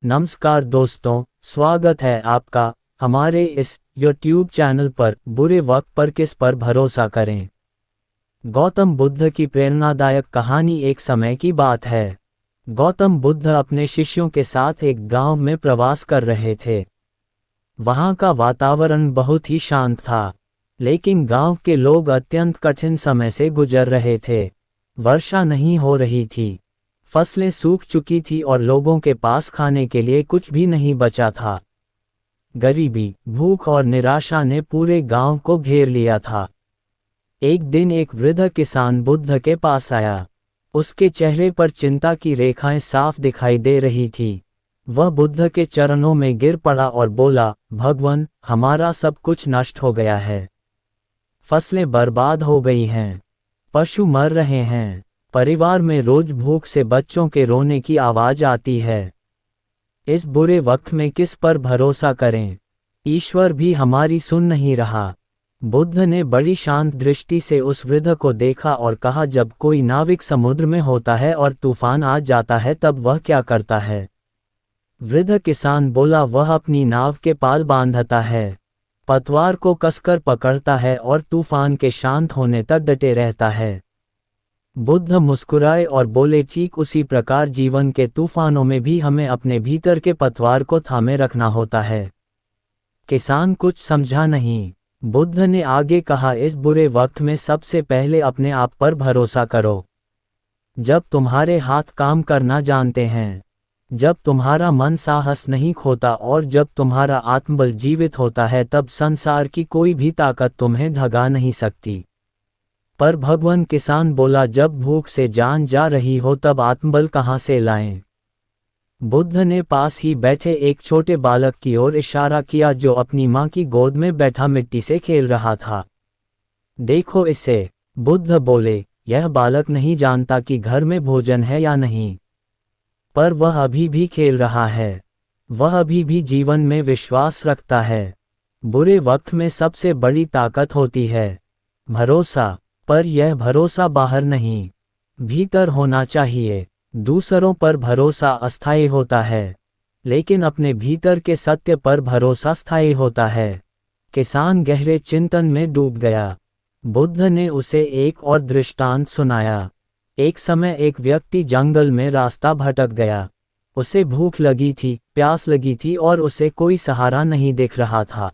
नमस्कार दोस्तों, स्वागत है आपका हमारे इस YouTube चैनल पर। बुरे वक्त पर किस पर भरोसा करें। गौतम बुद्ध की प्रेरणादायक कहानी। एक समय की बात है। गौतम बुद्ध अपने शिष्यों के साथ एक गांव में प्रवास कर रहे थे। वहां का वातावरण बहुत ही शांत था, लेकिन गांव के लोग अत्यंत कठिन समय से गुजर रहे थे। वर्षा नहीं हो रही थी, फसलें सूख चुकी थी और लोगों के पास खाने के लिए कुछ भी नहीं बचा था। गरीबी, भूख और निराशा ने पूरे गांव को घेर लिया था। एक दिन एक वृद्ध किसान बुद्ध के पास आया। उसके चेहरे पर चिंता की रेखाएं साफ दिखाई दे रही थी। वह बुद्ध के चरणों में गिर पड़ा और बोला, भगवान, हमारा सब कुछ नष्ट हो गया है। फसलें बर्बाद हो गई हैं, पशु मर रहे हैं, परिवार में रोज भूख से बच्चों के रोने की आवाज आती है। इस बुरे वक्त में किस पर भरोसा करें? ईश्वर भी हमारी सुन नहीं रहा। बुद्ध ने बड़ी शांत दृष्टि से उस वृद्ध को देखा और कहा, जब कोई नाविक समुद्र में होता है और तूफान आ जाता है तब वह क्या करता है? वृद्ध किसान बोला, वह अपनी नाव के पाल बांधता है, पतवार को कसकर पकड़ता है और तूफान के शांत होने तक डटे रहता है। बुद्ध मुस्कुराए और बोले, ठीक उसी प्रकार जीवन के तूफानों में भी हमें अपने भीतर के पतवार को थामे रखना होता है। किसान कुछ समझा नहीं। बुद्ध ने आगे कहा, इस बुरे वक्त में सबसे पहले अपने आप पर भरोसा करो। जब तुम्हारे हाथ काम करना जानते हैं, जब तुम्हारा मन साहस नहीं खोता और जब तुम्हारा आत्मबल जीवित होता है, तब संसार की कोई भी ताकत तुम्हें धगा नहीं सकती। पर भगवान, किसान बोला, जब भूख से जान जा रही हो तब आत्मबल कहाँ से लाएं? बुद्ध ने पास ही बैठे एक छोटे बालक की ओर इशारा किया जो अपनी माँ की गोद में बैठा मिट्टी से खेल रहा था। देखो इसे। बुद्ध बोले, यह बालक नहीं जानता कि घर में भोजन है या नहीं, पर वह अभी भी खेल रहा है। वह अभी भी जीवन में विश्वास रखता है। बुरे वक्त में सबसे बड़ी ताकत होती है भरोसा, पर यह भरोसा बाहर नहीं, भीतर होना चाहिए। दूसरों पर भरोसा अस्थायी होता है, लेकिन अपने भीतर के सत्य पर भरोसा स्थायी होता है। किसान गहरे चिंतन में डूब गया। बुद्ध ने उसे एक और दृष्टांत सुनाया। एक समय एक व्यक्ति जंगल में रास्ता भटक गया। उसे भूख लगी थी, प्यास लगी थी और उसे कोई सहारा नहीं दिख रहा था।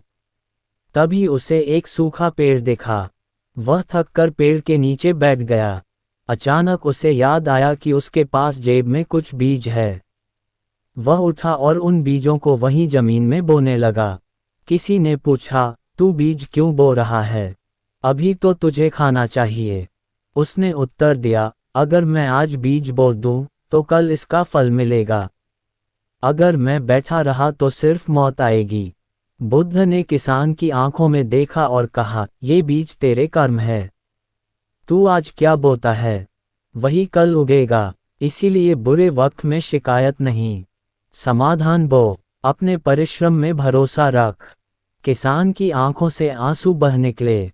तभी उसे एक सूखा पेड़ दिखा। वह थककर पेड़ के नीचे बैठ गया। अचानक उसे याद आया कि उसके पास जेब में कुछ बीज है। वह उठा और उन बीजों को वहीं जमीन में बोने लगा। किसी ने पूछा, तू बीज क्यों बो रहा है? अभी तो तुझे खाना चाहिए। उसने उत्तर दिया, अगर मैं आज बीज बो दूं, तो कल इसका फल मिलेगा। अगर मैं बैठा रहा तो सिर्फ मौत आएगी। बुद्ध ने किसान की आंखों में देखा और कहा, ये बीज तेरे कर्म है। तू आज क्या बोता है, वही कल उगेगा। इसीलिए बुरे वक्त में शिकायत नहीं, समाधान बो। अपने परिश्रम में भरोसा रख। किसान की आंखों से आंसू बह निकले।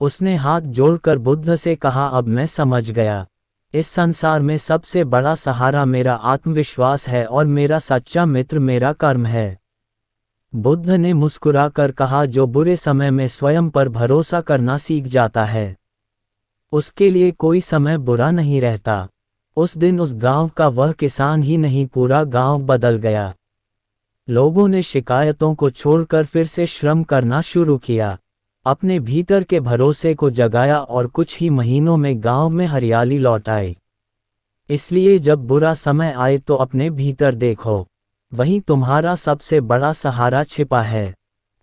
उसने हाथ जोड़कर बुद्ध से कहा, अब मैं समझ गया। इस संसार में सबसे बड़ा सहारा मेरा आत्मविश्वास है और मेरा सच्चा मित्र मेरा कर्म है। बुद्ध ने मुस्कुराकर कहा, जो बुरे समय में स्वयं पर भरोसा करना सीख जाता है, उसके लिए कोई समय बुरा नहीं रहता। उस दिन उस गांव का वह किसान ही नहीं, पूरा गांव बदल गया। लोगों ने शिकायतों को छोड़कर फिर से श्रम करना शुरू किया, अपने भीतर के भरोसे को जगाया और कुछ ही महीनों में गांव में हरियाली लौट आई। इसलिए जब बुरा समय आए तो अपने भीतर देखो, वहीं तुम्हारा सबसे बड़ा सहारा छिपा है।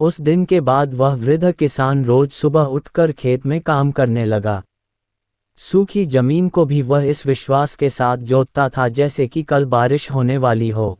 उस दिन के बाद वह वृद्ध किसान रोज सुबह उठकर खेत में काम करने लगा। सूखी जमीन को भी वह इस विश्वास के साथ जोतता था जैसे कि कल बारिश होने वाली हो।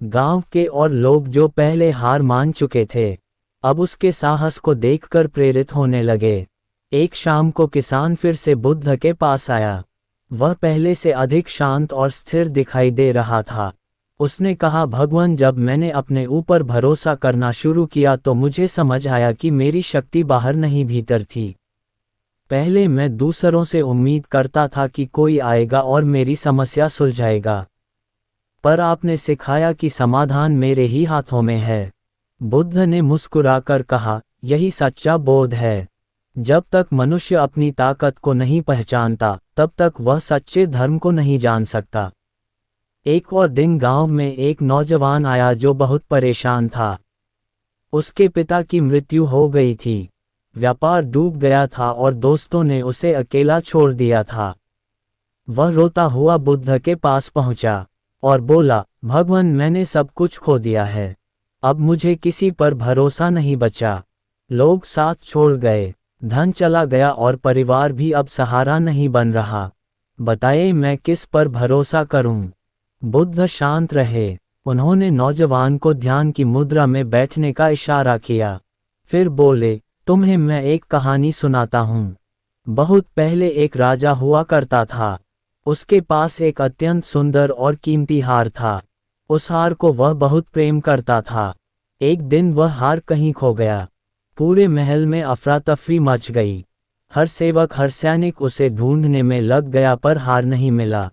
गांव के और लोग जो पहले हार मान चुके थे, अब उसके साहस को देखकर प्रेरित होने लगे। एक शाम को किसान फिर से बुद्ध के पास आया। वह पहले से अधिक शांत और स्थिर दिखाई दे रहा था। उसने कहा, भगवान, जब मैंने अपने ऊपर भरोसा करना शुरू किया तो मुझे समझ आया कि मेरी शक्ति बाहर नहीं भीतर थी। पहले मैं दूसरों से उम्मीद करता था कि कोई आएगा और मेरी समस्या सुलझाएगा, पर आपने सिखाया कि समाधान मेरे ही हाथों में है। बुद्ध ने मुस्कुराकर कहा, यही सच्चा बोध है। जब तक मनुष्य अपनी ताकत को नहीं पहचानता, तब तक वह सच्चे धर्म को नहीं जान सकता। एक और दिन गांव में एक नौजवान आया जो बहुत परेशान था। उसके पिता की मृत्यु हो गई थी, व्यापार डूब गया था और दोस्तों ने उसे अकेला छोड़ दिया था। वह रोता हुआ बुद्ध के पास पहुंचा और बोला, भगवान, मैंने सब कुछ खो दिया है। अब मुझे किसी पर भरोसा नहीं बचा। लोग साथ छोड़ गए, धन चला गया और परिवार भी अब सहारा नहीं बन रहा। बताइए मैं किस पर भरोसा करूं? बुद्ध शांत रहे। उन्होंने नौजवान को ध्यान की मुद्रा में बैठने का इशारा किया। फिर बोले, तुम्हें मैं एक कहानी सुनाता हूँ। बहुत पहले एक राजा हुआ करता था। उसके पास एक अत्यंत सुंदर और कीमती हार था। उस हार को वह बहुत प्रेम करता था। एक दिन वह हार कहीं खो गया। पूरे महल में अफरा तफरी मच गई। हर सेवक, हर सैनिक उसे ढूंढने में लग गया पर हार नहीं मिला।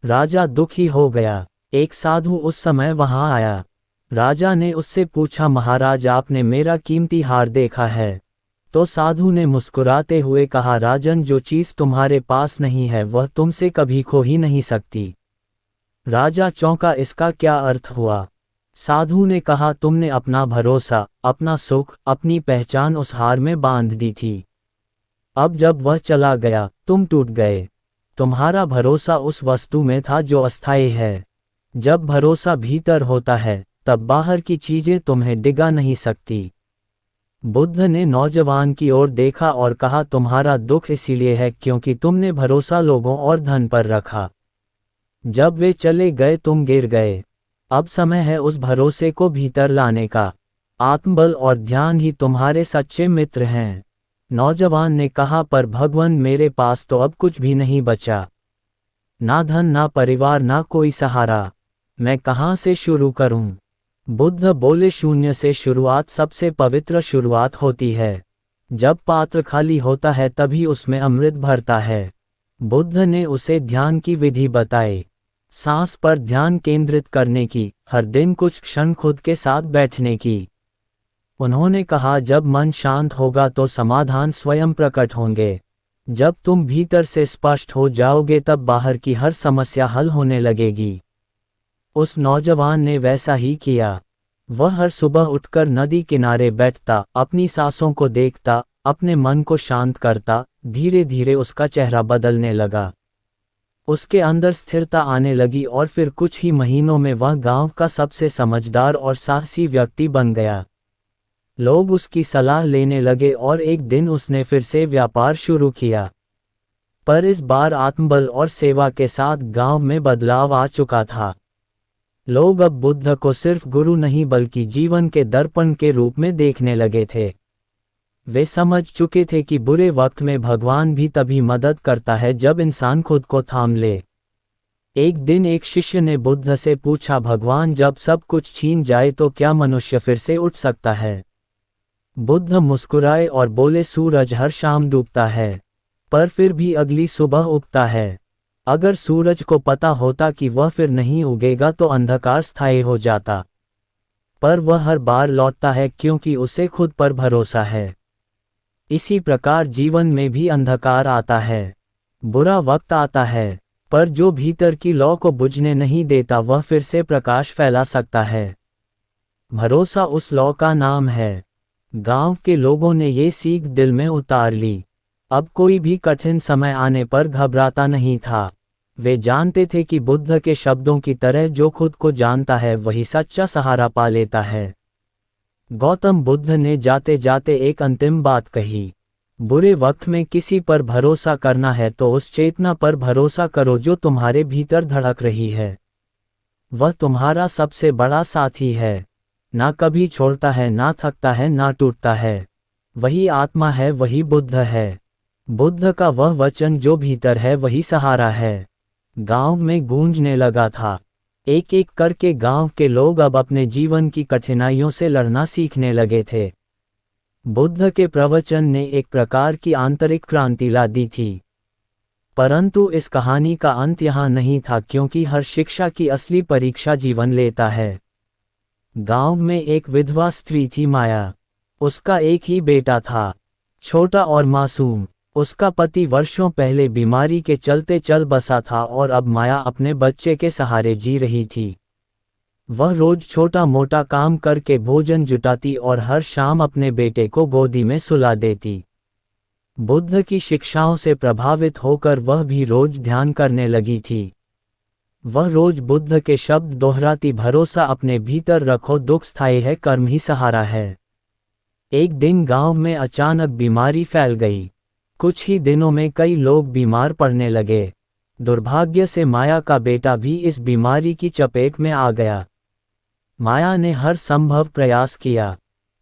राजा दुखी हो गया। एक साधु उस समय वहां आया। राजा ने उससे पूछा, महाराज, आपने मेरा कीमती हार देखा है? तो साधु ने मुस्कुराते हुए कहा, राजन, जो चीज तुम्हारे पास नहीं है वह तुमसे कभी खो ही नहीं सकती। राजा चौंका, इसका क्या अर्थ हुआ? साधु ने कहा, तुमने अपना भरोसा, अपना सुख, अपनी पहचान उस हार में बांध दी थी। अब जब वह चला गया, तुम टूट गए। तुम्हारा भरोसा उस वस्तु में था जो अस्थायी है। जब भरोसा भीतर होता है, तब बाहर की चीजें तुम्हें डिगा नहीं सकती। बुद्ध ने नौजवान की ओर देखा और कहा, तुम्हारा दुख इसीलिए है क्योंकि तुमने भरोसा लोगों और धन पर रखा। जब वे चले गए तुम गिर गए। अब समय है उस भरोसे को भीतर लाने का। आत्मबल और ध्यान ही तुम्हारे सच्चे मित्र हैं। नौजवान ने कहा, पर भगवान, मेरे पास तो अब कुछ भी नहीं बचा। ना धन, ना परिवार, ना कोई सहारा। मैं कहाँ से शुरू करूं? बुद्ध बोले, शून्य से शुरुआत सबसे पवित्र शुरुआत होती है। जब पात्र खाली होता है तभी उसमें अमृत भरता है। बुद्ध ने उसे ध्यान की विधि बताई। सांस पर ध्यान केंद्रित करने की, हर दिन कुछ क्षण खुद के साथ बैठने की। उन्होंने कहा, जब मन शांत होगा तो समाधान स्वयं प्रकट होंगे। जब तुम भीतर से स्पष्ट हो जाओगे तब बाहर की हर समस्या हल होने लगेगी। उस नौजवान ने वैसा ही किया। वह हर सुबह उठकर नदी किनारे बैठता, अपनी सांसों को देखता, अपने मन को शांत करता। धीरे धीरे उसका चेहरा बदलने लगा। उसके अंदर स्थिरता आने लगी और फिर कुछ ही महीनों में वह गांव का सबसे समझदार और साहसी व्यक्ति बन गया। लोग उसकी सलाह लेने लगे और एक दिन उसने फिर से व्यापार शुरू किया। पर इस बार आत्मबल और सेवा के साथ गांव में बदलाव आ चुका था। लोग अब बुद्ध को सिर्फ गुरु नहीं बल्कि जीवन के दर्पण के रूप में देखने लगे थे। वे समझ चुके थे कि बुरे वक्त में भगवान भी तभी मदद करता है जब इंसान खुद को थाम ले। एक दिन एक शिष्य ने बुद्ध से पूछा, भगवान, जब सब कुछ छीन जाए तो क्या मनुष्य फिर से उठ सकता है? बुद्ध मुस्कुराए और बोले, सूरज हर शाम डूबता है, पर फिर भी अगली सुबह उगता है। अगर सूरज को पता होता कि वह फिर नहीं उगेगा तो अंधकार स्थायी हो जाता, पर वह हर बार लौटता है क्योंकि उसे खुद पर भरोसा है। इसी प्रकार जीवन में भी अंधकार आता है, बुरा वक्त आता है, पर जो भीतर की लौ को बुझने नहीं देता वह फिर से प्रकाश फैला सकता है। भरोसा उस लौ का नाम है। गांव के लोगों ने ये सीख दिल में उतार ली। अब कोई भी कठिन समय आने पर घबराता नहीं था। वे जानते थे कि बुद्ध के शब्दों की तरह जो खुद को जानता है वही सच्चा सहारा पा लेता है। गौतम बुद्ध ने जाते जाते एक अंतिम बात कही, बुरे वक्त में किसी पर भरोसा करना है तो उस चेतना पर भरोसा करो जो तुम्हारे भीतर धड़क रही है। वह तुम्हारा सबसे बड़ा साथी है, ना कभी छोड़ता है, ना थकता है, ना टूटता है। वही आत्मा है, वही बुद्ध है। बुद्ध का वह वचन जो भीतर है वही सहारा है। गांव में गूंजने लगा था। एक एक करके गांव के लोग अब अपने जीवन की कठिनाइयों से लड़ना सीखने लगे थे। बुद्ध के प्रवचन ने एक प्रकार की आंतरिक क्रांति ला दी थी। परंतु इस कहानी का अंत यहाँ नहीं था, क्योंकि हर शिक्षा की असली परीक्षा जीवन लेता है। गांव में एक विधवा स्त्री थी, माया। उसका एक ही बेटा था, छोटा और मासूम। उसका पति वर्षों पहले बीमारी के चलते चल बसा था और अब माया अपने बच्चे के सहारे जी रही थी। वह रोज छोटा मोटा काम करके भोजन जुटाती और हर शाम अपने बेटे को गोदी में सुला देती। बुद्ध की शिक्षाओं से प्रभावित होकर वह भी रोज ध्यान करने लगी थी। वह रोज बुद्ध के शब्द दोहराती, भरोसा अपने भीतर रखो, दुख स्थायी है, कर्म ही सहारा है। एक दिन गांव में अचानक बीमारी फैल गई। कुछ ही दिनों में कई लोग बीमार पड़ने लगे। दुर्भाग्य से माया का बेटा भी इस बीमारी की चपेट में आ गया। माया ने हर संभव प्रयास किया।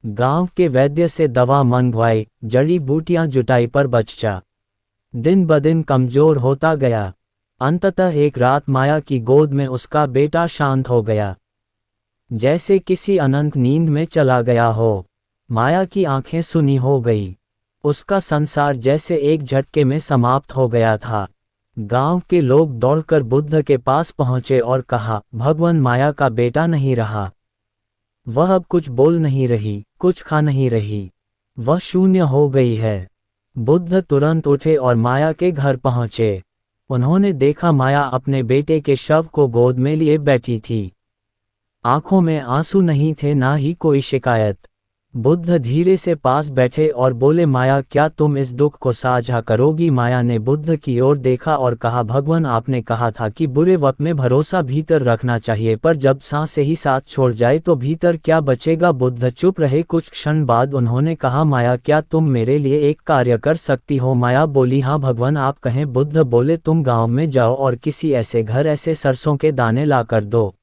गांव के वैद्य से दवा मंगवाई, जड़ी बूटियां जुटाई, पर बच्चा दिन ब दिन कमजोर होता गया। अंततः एक रात माया की गोद में उसका बेटा शांत हो गया, जैसे किसी अनंत नींद में चला गया हो। माया की आंखें सुनी हो गई। उसका संसार जैसे एक झटके में समाप्त हो गया था। गांव के लोग दौड़कर बुद्ध के पास पहुंचे और कहा, भगवान, माया का बेटा नहीं रहा। वह अब कुछ बोल नहीं रही, कुछ खा नहीं रही। वह शून्य हो गई है। बुद्ध तुरंत उठे और माया के घर पहुंचे। उन्होंने देखा माया अपने बेटे के शव को गोद में लिए बैठी थी। आंखों में आंसू नहीं थे, ना ही कोई शिकायत। बुद्ध धीरे से पास बैठे और बोले, माया, क्या तुम इस दुख को साझा करोगी? माया ने बुद्ध की ओर देखा और कहा, भगवान, आपने कहा था कि बुरे वक्त में भरोसा भीतर रखना चाहिए, पर जब सांस से ही साथ छोड़ जाए तो भीतर क्या बचेगा? बुद्ध चुप रहे। कुछ क्षण बाद उन्होंने कहा, माया, क्या तुम मेरे लिए एक कार्य कर सकती हो? माया बोली, हाँ भगवान, आप कहें। बुद्ध बोले, तुम गाँव में जाओ और किसी ऐसे घर ऐसे सरसों के दाने ला कर दो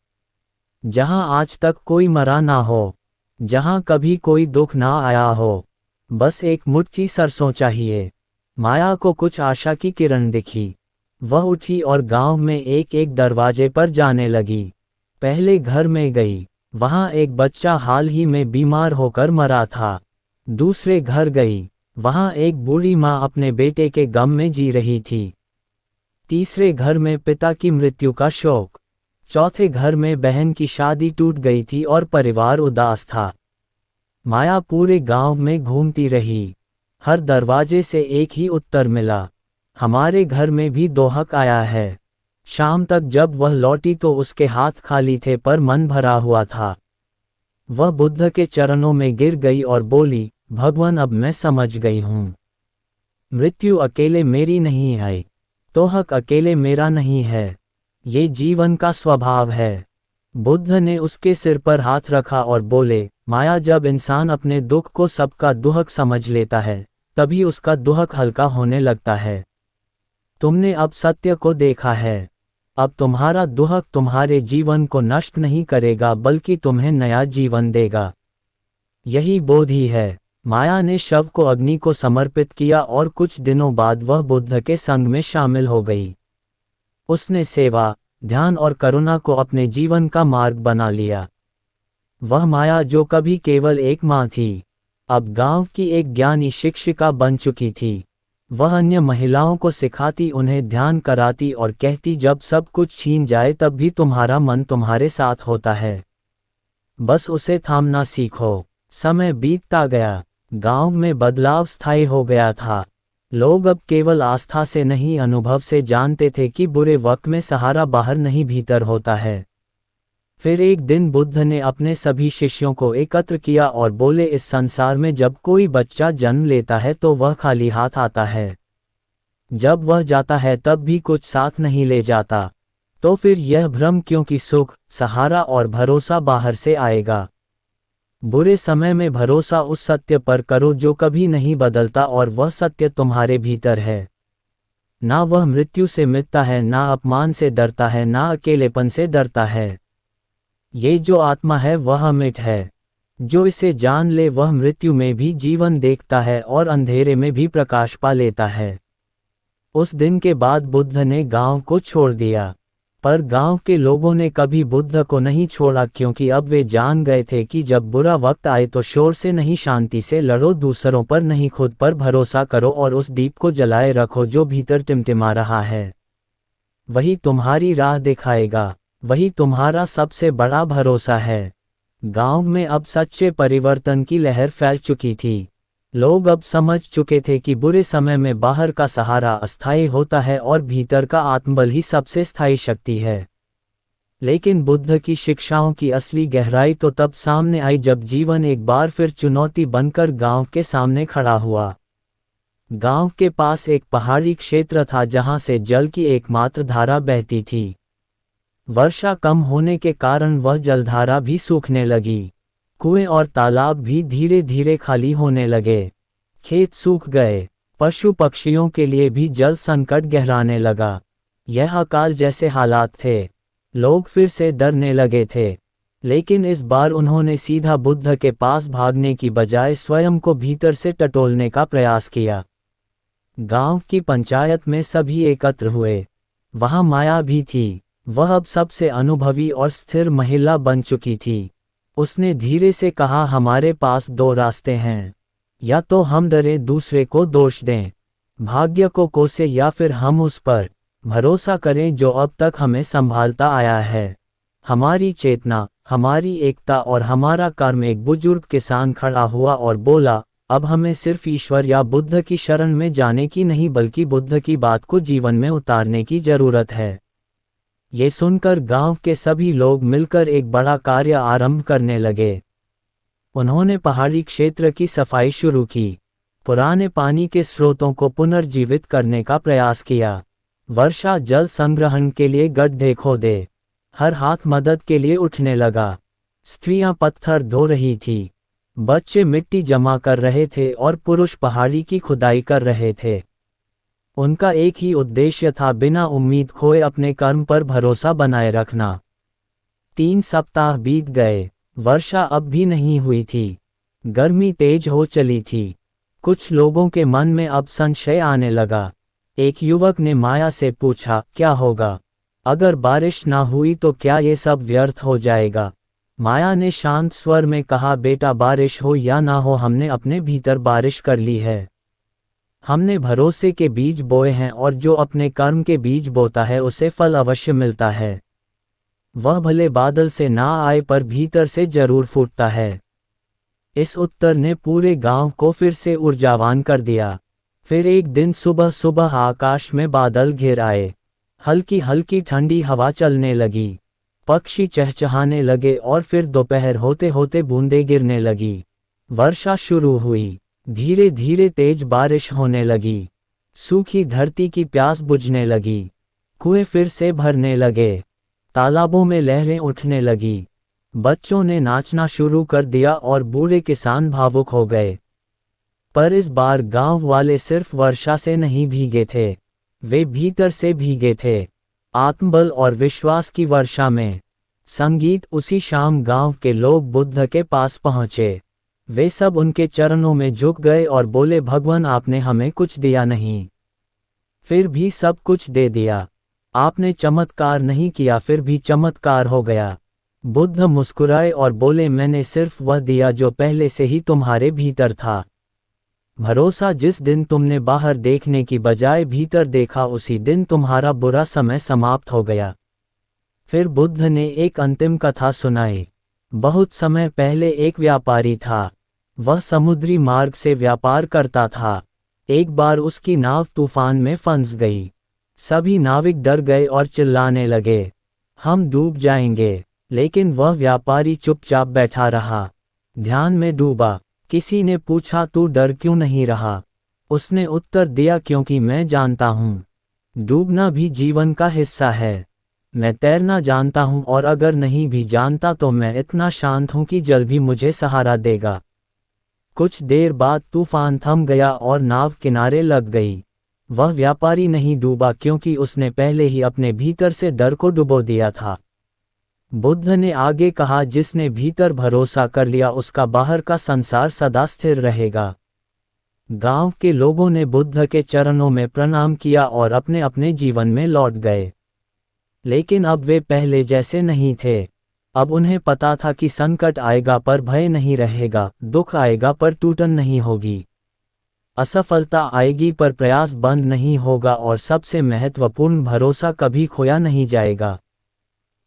जहाँ आज तक कोई मरा ना हो, जहाँ कभी कोई दुख ना आया हो। बस एक मुट्ठी सरसों चाहिए। माया को कुछ आशा की किरण दिखी। वह उठी और गांव में एक एक दरवाजे पर जाने लगी। पहले घर में गई, वहां एक बच्चा हाल ही में बीमार होकर मरा था। दूसरे घर गई, वहां एक बूढ़ी माँ अपने बेटे के गम में जी रही थी। तीसरे घर में पिता की मृत्यु का शोक। चौथे घर में बहन की शादी टूट गई थी और परिवार उदास था। माया पूरे गांव में घूमती रही। हर दरवाजे से एक ही उत्तर मिला, हमारे घर में भी दोहक आया है। शाम तक जब वह लौटी तो उसके हाथ खाली थे, पर मन भरा हुआ था। वह बुद्ध के चरणों में गिर गई और बोली, भगवान, अब मैं समझ गई हूँ। मृत्यु अकेले मेरी नहीं आई, दोहक अकेले मेरा नहीं है। ये जीवन का स्वभाव है। बुद्ध ने उसके सिर पर हाथ रखा और बोले, माया, जब इंसान अपने दुख को सबका दुहक समझ लेता है, तभी उसका दुहक हल्का होने लगता है। तुमने अब सत्य को देखा है। अब तुम्हारा दुहक तुम्हारे जीवन को नष्ट नहीं करेगा, बल्कि तुम्हें नया जीवन देगा। यही बोधि है। माया ने शव को अग्नि को समर्पित किया और कुछ दिनों बाद वह बुद्ध के संग में शामिल हो गई। उसने सेवा, ध्यान और करुणा को अपने जीवन का मार्ग बना लिया। वह माया जो कभी केवल एक माँ थी, अब गांव की एक ज्ञानी शिक्षिका बन चुकी थी। वह अन्य महिलाओं को सिखाती, उन्हें ध्यान कराती और कहती, जब सब कुछ छीन जाए तब भी तुम्हारा मन तुम्हारे साथ होता है, बस उसे थामना सीखो। समय बीतता गया। गांव में बदलाव स्थायी हो गया था। लोग अब केवल आस्था से नहीं, अनुभव से जानते थे कि बुरे वक्त में सहारा बाहर नहीं भीतर होता है। फिर एक दिन बुद्ध ने अपने सभी शिष्यों को एकत्र किया और बोले, इस संसार में जब कोई बच्चा जन्म लेता है तो वह खाली हाथ आता है। जब वह जाता है तब भी कुछ साथ नहीं ले जाता। तो फिर यह भ्रम क्यों कि सुख, सहारा और भरोसा बाहर से आएगा। बुरे समय में भरोसा उस सत्य पर करो जो कभी नहीं बदलता, और वह सत्य तुम्हारे भीतर है। ना वह मृत्यु से मिटता है, ना अपमान से डरता है, ना अकेलेपन से डरता है। ये जो आत्मा है वह अमिट है। जो इसे जान ले वह मृत्यु में भी जीवन देखता है और अंधेरे में भी प्रकाश पा लेता है। उस दिन के बाद बुद्ध ने गांव को छोड़ दिया। पर गांव के लोगों ने कभी बुद्ध को नहीं छोड़ा, क्योंकि अब वे जान गए थे कि जब बुरा वक्त आए तो शोर से नहीं, शांति से लड़ो, दूसरों पर नहीं, खुद पर भरोसा करो और उस दीप को जलाए रखो जो भीतर टिमटिमा रहा है। वही तुम्हारी राह दिखाएगा, वही तुम्हारा सबसे बड़ा भरोसा है। गांव में अब सच्चे परिवर्तन की लहर फैल चुकी थी। लोग अब समझ चुके थे कि बुरे समय में बाहर का सहारा अस्थायी होता है और भीतर का आत्मबल ही सबसे स्थायी शक्ति है। लेकिन बुद्ध की शिक्षाओं की असली गहराई तो तब सामने आई जब जीवन एक बार फिर चुनौती बनकर गांव के सामने खड़ा हुआ। गांव के पास एक पहाड़ी क्षेत्र था जहां से जल की एकमात्र धारा बहती थी। वर्षा कम होने के कारण वह जलधारा भी सूखने लगी। कुएं और तालाब भी धीरे धीरे खाली होने लगे। खेत सूख गए। पशु पक्षियों के लिए भी जल संकट गहराने लगा। यह अकाल जैसे हालात थे। लोग फिर से डरने लगे थे। लेकिन इस बार उन्होंने सीधा बुद्ध के पास भागने की बजाय स्वयं को भीतर से टटोलने का प्रयास किया। गांव की पंचायत में सभी एकत्र हुए। वहां माया भी थी। वह अब सबसे अनुभवी और स्थिर महिला बन चुकी थी। उसने धीरे से कहा, हमारे पास दो रास्ते हैं। या तो हम डरे दूसरे को दोष दें, भाग्य को कोसे, या फिर हम उस पर भरोसा करें जो अब तक हमें संभालता आया है। हमारी चेतना, हमारी एकता और हमारा कर्म। एक बुजुर्ग किसान खड़ा हुआ और बोला, अब हमें सिर्फ ईश्वर या बुद्ध की शरण में जाने की नहीं, बल्कि बुद्ध की बात को जीवन में उतारने की जरूरत है। ये सुनकर गांव के सभी लोग मिलकर एक बड़ा कार्य आरंभ करने लगे। उन्होंने पहाड़ी क्षेत्र की सफाई शुरू की, पुराने पानी के स्रोतों को पुनर्जीवित करने का प्रयास किया, वर्षा जल संग्रहण के लिए गड्ढे खोदे। हर हाथ मदद के लिए उठने लगा। स्त्रियां पत्थर धो रही थी, बच्चे मिट्टी जमा कर रहे थे और पुरुष पहाड़ी की खुदाई कर रहे थे। उनका एक ही उद्देश्य था, बिना उम्मीद खोए अपने कर्म पर भरोसा बनाए रखना। 3 सप्ताह बीत गए। वर्षा अब भी नहीं हुई थी। गर्मी तेज हो चली थी। कुछ लोगों के मन में अब संशय आने लगा। एक युवक ने माया से पूछा, क्या होगा अगर बारिश ना हुई, तो क्या ये सब व्यर्थ हो जाएगा? माया ने शांत स्वर में कहा, बेटा, बारिश हो या ना हो, हमने अपने भीतर बारिश कर ली है। हमने भरोसे के बीज बोए हैं और जो अपने कर्म के बीज बोता है उसे फल अवश्य मिलता है। वह भले बादल से ना आए पर भीतर से जरूर फूटता है। इस उत्तर ने पूरे गांव को फिर से ऊर्जावान कर दिया। फिर एक दिन सुबह सुबह आकाश में बादल घिर आए। हल्की हल्की ठंडी हवा चलने लगी। पक्षी चहचहाने लगे और फिर दोपहर होते होते बूंदें गिरने लगी। वर्षा शुरू हुई। धीरे धीरे तेज बारिश होने लगी। सूखी धरती की प्यास बुझने लगी। कुएं फिर से भरने लगे। तालाबों में लहरें उठने लगी। बच्चों ने नाचना शुरू कर दिया और बूढ़े किसान भावुक हो गए। पर इस बार गांव वाले सिर्फ वर्षा से नहीं भीगे थे, वे भीतर से भीगे थे, आत्मबल और विश्वास की वर्षा में। संगीत। उसी शाम गांव के लोग बुद्ध के पास पहुंचे। वे सब उनके चरणों में झुक गए और बोले, भगवान, आपने हमें कुछ दिया नहीं, फिर भी सब कुछ दे दिया। आपने चमत्कार नहीं किया, फिर भी चमत्कार हो गया। बुद्ध मुस्कुराए और बोले, मैंने सिर्फ वह दिया जो पहले से ही तुम्हारे भीतर था। भरोसा। जिस दिन तुमने बाहर देखने की बजाय भीतर देखा, उसी दिन तुम्हारा बुरा समय समाप्त हो गया। फिर बुद्ध ने एक अंतिम कथा सुनाई। बहुत समय पहले एक व्यापारी था। वह समुद्री मार्ग से व्यापार करता था। एक बार उसकी नाव तूफान में फंस गई। सभी नाविक डर गए और चिल्लाने लगे, हम डूब जाएंगे। लेकिन वह व्यापारी चुपचाप बैठा रहा, ध्यान में डूबा। किसी ने पूछा, तू डर क्यों नहीं रहा? उसने उत्तर दिया, क्योंकि मैं जानता हूँ डूबना भी जीवन का हिस्सा है। मैं तैरना जानता हूँ, और अगर नहीं भी जानता तो मैं इतना शांत हूँ कि जल भी मुझे सहारा देगा। कुछ देर बाद तूफान थम गया और नाव किनारे लग गई। वह व्यापारी नहीं डूबा, क्योंकि उसने पहले ही अपने भीतर से डर को डुबो दिया था। बुद्ध ने आगे कहा, जिसने भीतर भरोसा कर लिया उसका बाहर का संसार सदा स्थिर रहेगा। गांव के लोगों ने बुद्ध के चरणों में प्रणाम किया और अपने अपने जीवन में लौट गए। लेकिन अब वे पहले जैसे नहीं थे। अब उन्हें पता था कि संकट आएगा पर भय नहीं रहेगा, दुख आएगा पर टूटन नहीं होगी, असफलता आएगी पर प्रयास बंद नहीं होगा और सबसे महत्वपूर्ण भरोसा कभी खोया नहीं जाएगा।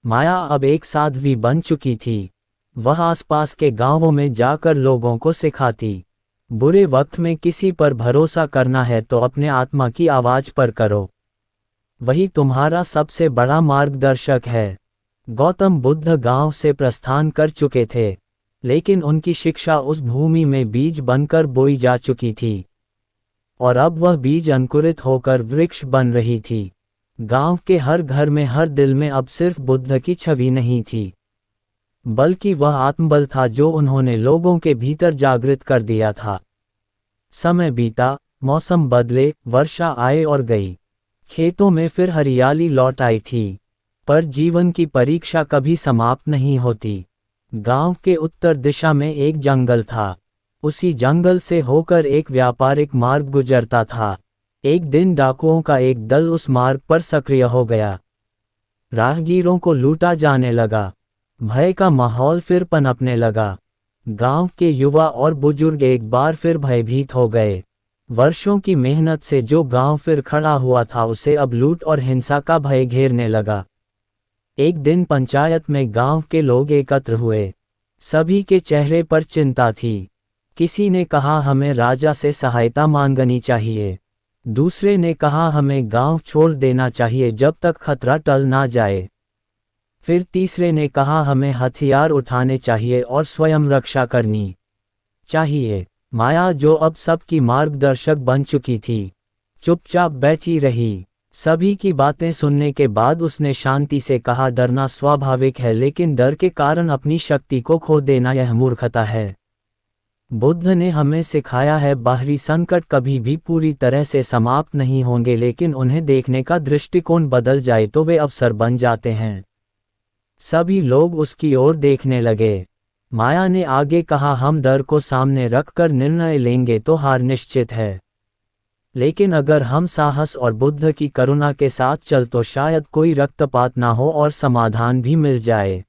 माया अब एक साध्वी बन चुकी थी। वह आसपास के गांवों में जाकर लोगों को सिखाती, बुरे वक्त में किसी पर भरोसा करना है तो अपने आत्मा की आवाज पर करो, वही तुम्हारा सबसे बड़ा मार्गदर्शक है। गौतम बुद्ध गांव से प्रस्थान कर चुके थे, लेकिन उनकी शिक्षा उस भूमि में बीज बनकर बोई जा चुकी थी और अब वह बीज अंकुरित होकर वृक्ष बन रही थी। गांव के हर घर में, हर दिल में अब सिर्फ बुद्ध की छवि नहीं थी, बल्कि वह आत्मबल था जो उन्होंने लोगों के भीतर जागृत कर दिया था। समय बीता, मौसम बदले, वर्षा आए और गई, खेतों में फिर हरियाली लौट आई थी, पर जीवन की परीक्षा कभी समाप्त नहीं होती। गांव के उत्तर दिशा में एक जंगल था। उसी जंगल से होकर एक व्यापारिक मार्ग गुजरता था। एक दिन डाकुओं का एक दल उस मार्ग पर सक्रिय हो गया। राहगीरों को लूटा जाने लगा। भय का माहौल फिर पनपने लगा। गांव के युवा और बुजुर्ग एक बार फिर भयभीत हो गए। वर्षों की मेहनत से जो गांव फिर खड़ा हुआ था उसे अब लूट और हिंसा का भय घेरने लगा। एक दिन पंचायत में गांव के लोग एकत्र हुए। सभी के चेहरे पर चिंता थी। किसी ने कहा हमें राजा से सहायता मांगनी चाहिए। दूसरे ने कहा हमें गांव छोड़ देना चाहिए जब तक खतरा टल ना जाए। फिर तीसरे ने कहा हमें हथियार उठाने चाहिए और स्वयं रक्षा करनी चाहिए। माया, जो अब सबकी मार्गदर्शक बन चुकी थी, चुपचाप बैठी रही। सभी की बातें सुनने के बाद उसने शांति से कहा, डरना स्वाभाविक है, लेकिन डर के कारण अपनी शक्ति को खो देना यह मूर्खता है। बुद्ध ने हमें सिखाया है, बाहरी संकट कभी भी पूरी तरह से समाप्त नहीं होंगे, लेकिन उन्हें देखने का दृष्टिकोण बदल जाए तो वे अवसर बन जाते हैं। सभी लोग उसकी ओर देखने लगे। माया ने आगे कहा, हम डर को सामने रखकर निर्णय लेंगे तो हार निश्चित है, लेकिन अगर हम साहस और बुद्ध की करुणा के साथ चल तो शायद कोई रक्तपात ना हो और समाधान भी मिल जाए।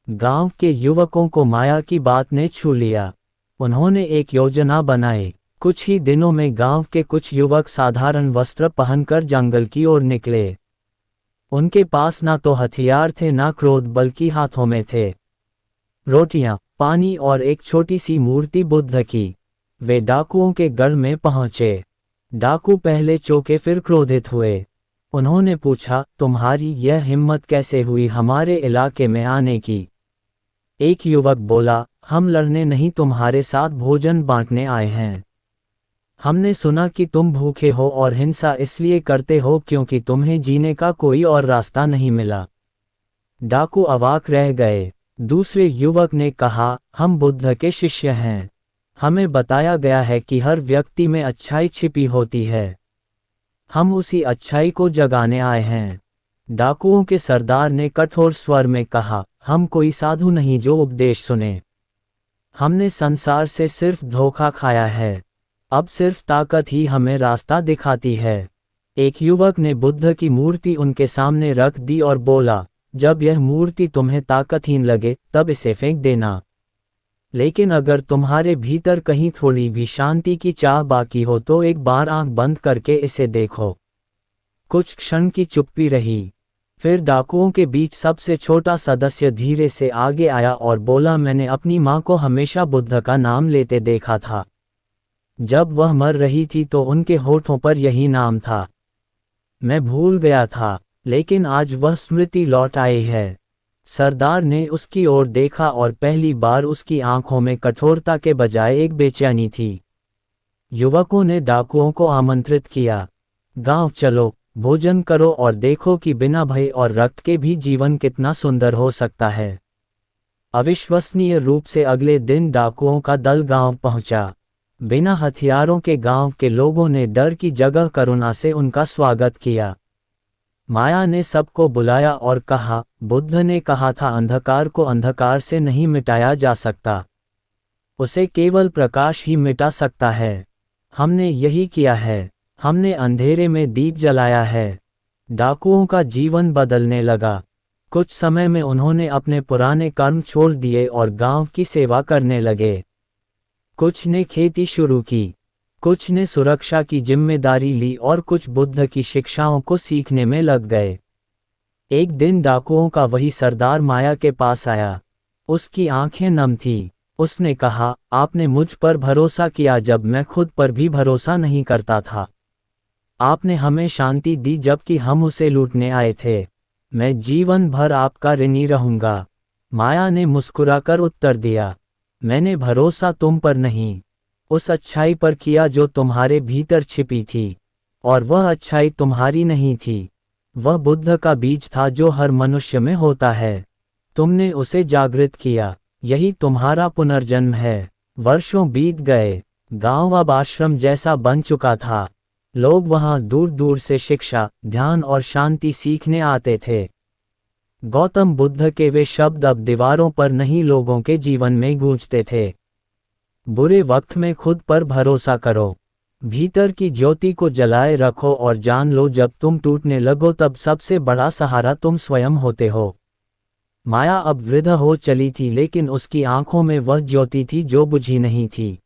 गांव के युवकों को माया की बात ने छू लिया। उन्होंने एक योजना बनाई। कुछ ही दिनों में गांव के कुछ युवक साधारण वस्त्र पहनकर जंगल की ओर निकले। उनके पास ना तो हथियार थे ना क्रोध, बल्कि हाथों में थे रोटियां, पानी और एक छोटी सी मूर्ति बुद्ध की। वे डाकुओं के गढ़ में पहुंचे। डाकू पहले चौंके फिर क्रोधित हुए। उन्होंने पूछा, तुम्हारी यह हिम्मत कैसे हुई हमारे इलाके में आने की? एक युवक बोला, हम लड़ने नहीं, तुम्हारे साथ भोजन बांटने आए हैं। हमने सुना कि तुम भूखे हो और हिंसा इसलिए करते हो क्योंकि तुम्हें जीने का कोई और रास्ता नहीं मिला। डाकू अवाक रह गए। दूसरे युवक ने कहा, हम बुद्ध के शिष्य हैं। हमें बताया गया है कि हर व्यक्ति में अच्छाई छिपी होती है। हम उसी अच्छाई को जगाने आए हैं। डाकुओं के सरदार ने कठोर स्वर में कहा, हम कोई साधु नहीं जो उपदेश सुने। हमने संसार से सिर्फ धोखा खाया है। अब सिर्फ ताकत ही हमें रास्ता दिखाती है। एक युवक ने बुद्ध की मूर्ति उनके सामने रख दी और बोला, जब यह मूर्ति तुम्हें ताकतहीन लगे तब इसे फेंक देना, लेकिन अगर तुम्हारे भीतर कहीं थोड़ी भी शांति की चाह बाकी हो तो एक बार आंख बंद करके इसे देखो। कुछ क्षण की चुप्पी रही। फिर डाकुओं के बीच सबसे छोटा सदस्य धीरे से आगे आया और बोला, मैंने अपनी माँ को हमेशा बुद्ध का नाम लेते देखा था। जब वह मर रही थी तो उनके होठों पर यही नाम था। मैं भूल गया था, लेकिन आज वह स्मृति लौट आई है। सरदार ने उसकी ओर देखा और पहली बार उसकी आंखों में कठोरता के बजाय एक बेचैनी थी। युवकों ने डाकुओं को आमंत्रित किया, गांव चलो, भोजन करो और देखो कि बिना भय और रक्त के भी जीवन कितना सुंदर हो सकता है। अविश्वसनीय रूप से अगले दिन डाकुओं का दल गांव पहुंचा। बिना हथियारों के गांव के लोगों ने डर की जगह करुणा से उनका स्वागत किया। माया ने सबको बुलाया और कहा, बुद्ध ने कहा था अंधकार को अंधकार से नहीं मिटाया जा सकता, उसे केवल प्रकाश ही मिटा सकता है। हमने यही किया है। हमने अंधेरे में दीप जलाया है। डाकुओं का जीवन बदलने लगा। कुछ समय में उन्होंने अपने पुराने कर्म छोड़ दिए और गांव की सेवा करने लगे। कुछ ने खेती शुरू की, कुछ ने सुरक्षा की जिम्मेदारी ली और कुछ बुद्ध की शिक्षाओं को सीखने में लग गए। एक दिन डाकुओं का वही सरदार माया के पास आया। उसकी आंखें नम थीं। उसने कहा, आपने मुझ पर भरोसा किया जब मैं खुद पर भी भरोसा नहीं करता था। आपने हमें शांति दी जबकि हम उसे लूटने आए थे। मैं जीवन भर आपका ऋणी रहूंगा। माया ने मुस्कुराकर उत्तर दिया, मैंने भरोसा तुम पर नहीं, उस अच्छाई पर किया जो तुम्हारे भीतर छिपी थी, और वह अच्छाई तुम्हारी नहीं थी। वह बुद्ध का बीज था जो हर मनुष्य में होता है। तुमने उसे जागृत किया। यही तुम्हारा पुनर्जन्म है। वर्षों बीत गए। गांव अब आश्रम जैसा बन चुका था। लोग वहां दूर दूर से शिक्षा, ध्यान और शांति सीखने आते थे। गौतम बुद्ध के वे शब्द अब दीवारों पर नहीं लोगों के जीवन में गूंजते थे। बुरे वक्त में खुद पर भरोसा करो। भीतर की ज्योति को जलाए रखो और जान लो जब तुम टूटने लगो तब सबसे बड़ा सहारा तुम स्वयं होते हो। माया अब वृद्ध हो चली थी लेकिन उसकी आंखों में वह ज्योति थी जो बुझी नहीं थी।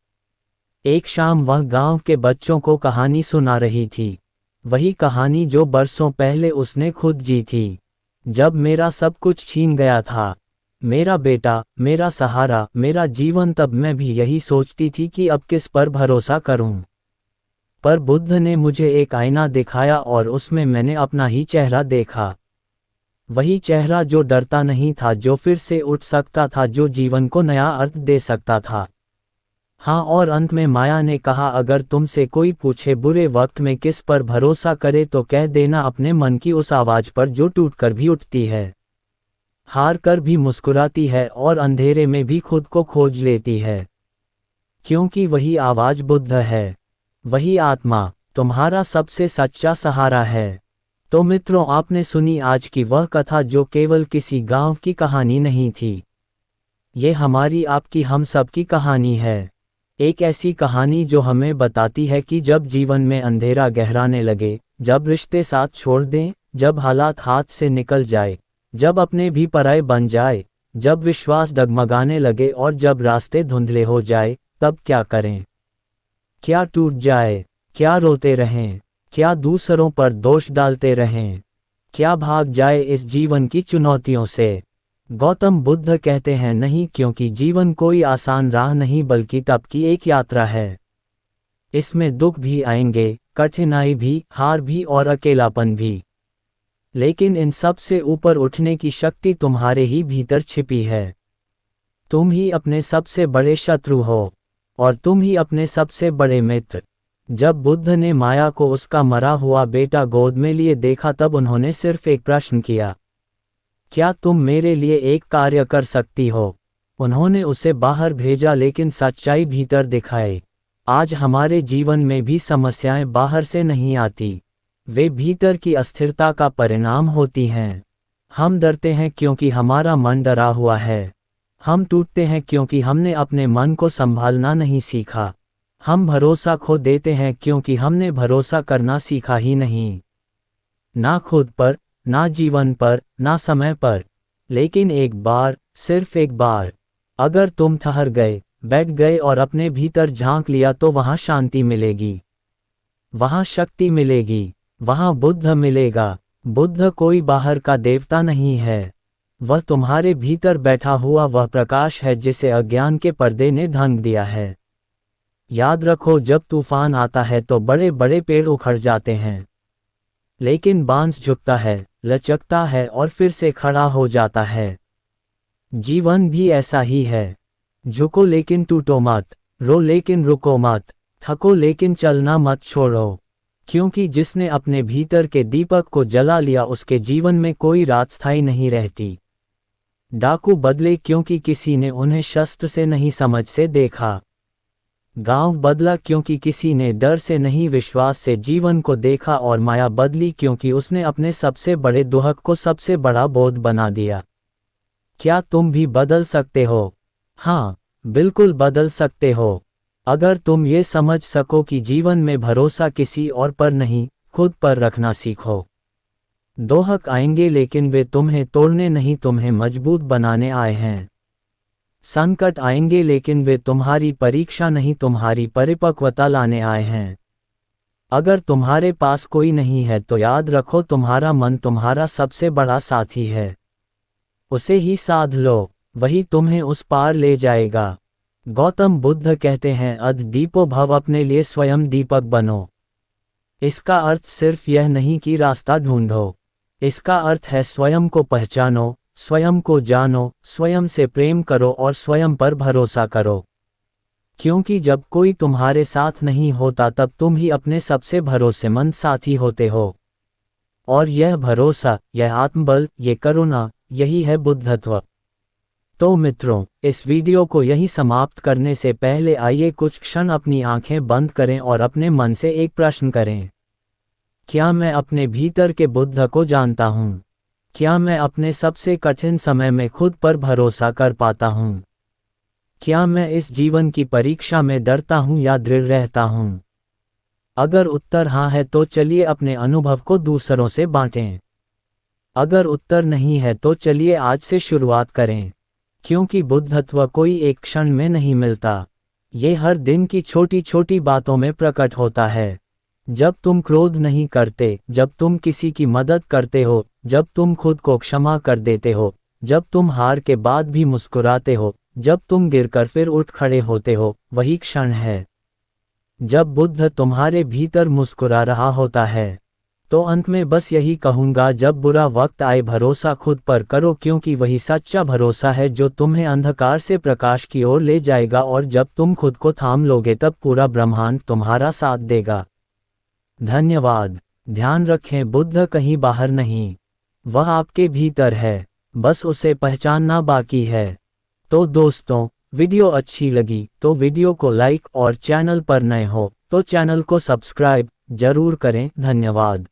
एक शाम वह गांव के बच्चों को कहानी सुना रही थी। वही कहानी जो बरसों पहले उसने खुद जी थी। जब मेरा सब कुछ छीन गया था, मेरा बेटा, मेरा सहारा, मेरा जीवन, तब मैं भी यही सोचती थी कि अब किस पर भरोसा करूं। पर बुद्ध ने मुझे एक आईना दिखाया और उसमें मैंने अपना ही चेहरा देखा। वही चेहरा जो डरता नहीं था, जो फिर से उठ सकता था, जो जीवन को नया अर्थ दे सकता था। हाँ, और अंत में माया ने कहा, अगर तुमसे कोई पूछे बुरे वक्त में किस पर भरोसा करे तो कह देना अपने मन की उस आवाज पर जो टूटकर भी उठती है, हार कर भी मुस्कुराती है और अंधेरे में भी खुद को खोज लेती है। क्योंकि वही आवाज बुद्ध है। वही आत्मा तुम्हारा सबसे सच्चा सहारा है। तो मित्रों, आपने सुनी आज की वह कथा जो केवल किसी गांव की कहानी नहीं थी। ये हमारी, आपकी, हम सब की कहानी है। एक ऐसी कहानी जो हमें बताती है कि जब जीवन में अंधेरा गहराने लगे, जब रिश्ते साथ छोड़ दें, जब हालात हाथ से निकल जाए, जब अपने भी पराये बन जाए, जब विश्वास डगमगाने लगे और जब रास्ते धुंधले हो जाए, तब क्या करें? क्या टूट जाए? क्या रोते रहें? क्या दूसरों पर दोष डालते रहें? क्या भाग जाए इस जीवन की चुनौतियों से? गौतम बुद्ध कहते हैं, नहीं, क्योंकि जीवन कोई आसान राह नहीं बल्कि तप की एक यात्रा है। इसमें दुख भी आएंगे, कठिनाई भी, हार भी और अकेलापन भी। लेकिन इन सब से ऊपर उठने की शक्ति तुम्हारे ही भीतर छिपी है। तुम ही अपने सबसे बड़े शत्रु हो और तुम ही अपने सबसे बड़े मित्र। जब बुद्ध ने माया को उसका मरा हुआ बेटा गोद में लिए देखा तब उन्होंने सिर्फ एक प्रश्न किया, क्या तुम मेरे लिए एक कार्य कर सकती हो? उन्होंने उसे बाहर भेजा लेकिन सच्चाई भीतर दिखाई। आज हमारे जीवन में भी समस्याएं बाहर से नहीं आती, वे भीतर की अस्थिरता का परिणाम होती हैं। हम डरते हैं क्योंकि हमारा मन डरा हुआ है। हम टूटते हैं क्योंकि हमने अपने मन को संभालना नहीं सीखा। हम भरोसा खो देते हैं क्योंकि हमने भरोसा करना सीखा ही नहीं। ना खुद पर, ना जीवन पर, ना समय पर। लेकिन एक बार, सिर्फ एक बार, अगर तुम ठहर गए, बैठ गए और अपने भीतर झांक लिया तो वहां शांति मिलेगी, वहां शक्ति मिलेगी, वहां बुद्ध मिलेगा। बुद्ध कोई बाहर का देवता नहीं है, वह तुम्हारे भीतर बैठा हुआ वह प्रकाश है जिसे अज्ञान के पर्दे ने ढक दिया है। याद रखो, जब तूफान आता है तो बड़े बड़े पेड़ उखड़ जाते हैं, लेकिन बांस झुकता है, लचकता है और फिर से खड़ा हो जाता है। जीवन भी ऐसा ही है। झुको लेकिन टूटो मत, रो लेकिन रुको मत, थको लेकिन चलना मत छोड़ो। क्योंकि जिसने अपने भीतर के दीपक को जला लिया उसके जीवन में कोई रात स्थायी नहीं रहती। डाकू बदले क्योंकि किसी ने उन्हें शस्त्र से नहीं समझ से देखा। गांव बदला क्योंकि किसी ने डर से नहीं विश्वास से जीवन को देखा। और माया बदली क्योंकि उसने अपने सबसे बड़े दुहक को सबसे बड़ा बोध बना दिया। क्या तुम भी बदल सकते हो? हाँ, बिल्कुल बदल सकते हो। अगर तुम ये समझ सको कि जीवन में भरोसा किसी और पर नहीं, खुद पर रखना सीखो। दोहक आएंगे लेकिन वे तुम्हें तोड़ने नहीं तुम्हें मजबूत बनाने आए हैं। संकट आएंगे लेकिन वे तुम्हारी परीक्षा नहीं तुम्हारी परिपक्वता लाने आए हैं। अगर तुम्हारे पास कोई नहीं है तो याद रखो तुम्हारा मन तुम्हारा सबसे बड़ा साथी है। उसे ही साध लो, वही तुम्हें उस पार ले जाएगा। गौतम बुद्ध कहते हैं अध दीपो भव अपने लिए स्वयं दीपक बनो। इसका अर्थ सिर्फ यह नहीं कि रास्ता ढूंढो, इसका अर्थ है स्वयं को पहचानो, स्वयं को जानो, स्वयं से प्रेम करो और स्वयं पर भरोसा करो। क्योंकि जब कोई तुम्हारे साथ नहीं होता तब तुम ही अपने सबसे भरोसेमंद साथी होते हो। और यह भरोसा, यह आत्मबल, ये करुणा, यही है बुद्धत्व। तो मित्रों, इस वीडियो को यहीं समाप्त करने से पहले आइए कुछ क्षण अपनी आंखें बंद करें और अपने मन से एक प्रश्न करें। क्या मैं अपने भीतर के बुद्ध को जानता हूँ? क्या मैं अपने सबसे कठिन समय में खुद पर भरोसा कर पाता हूँ? क्या मैं इस जीवन की परीक्षा में डरता हूँ या दृढ़ रहता हूँ? अगर उत्तर हाँ है तो चलिए अपने अनुभव को दूसरों से बांटें। अगर उत्तर नहीं है तो चलिए आज से शुरुआत करें। क्योंकि बुद्धत्व कोई एक क्षण में नहीं मिलता, ये हर दिन की छोटी छोटी बातों में प्रकट होता है। जब तुम क्रोध नहीं करते, जब तुम किसी की मदद करते हो, जब तुम खुद को क्षमा कर देते हो, जब तुम हार के बाद भी मुस्कुराते हो, जब तुम गिरकर फिर उठ खड़े होते हो, वही क्षण है जब बुद्ध तुम्हारे भीतर मुस्कुरा रहा होता है। तो अंत में बस यही कहूँगा, जब बुरा वक्त आए भरोसा खुद पर करो, क्योंकि वही सच्चा भरोसा है जो तुम्हें अंधकार से प्रकाश की ओर ले जाएगा। और जब तुम खुद को थाम लोगे तब पूरा ब्रह्मांड तुम्हारा साथ देगा। धन्यवाद। ध्यान रखें, बुद्ध कहीं बाहर नहीं, वह आपके भीतर है, बस उसे पहचानना बाकी है। तो दोस्तों, वीडियो अच्छी लगी तो वीडियो को लाइक और चैनल पर नए हो तो चैनल को सब्सक्राइब जरूर करें। धन्यवाद।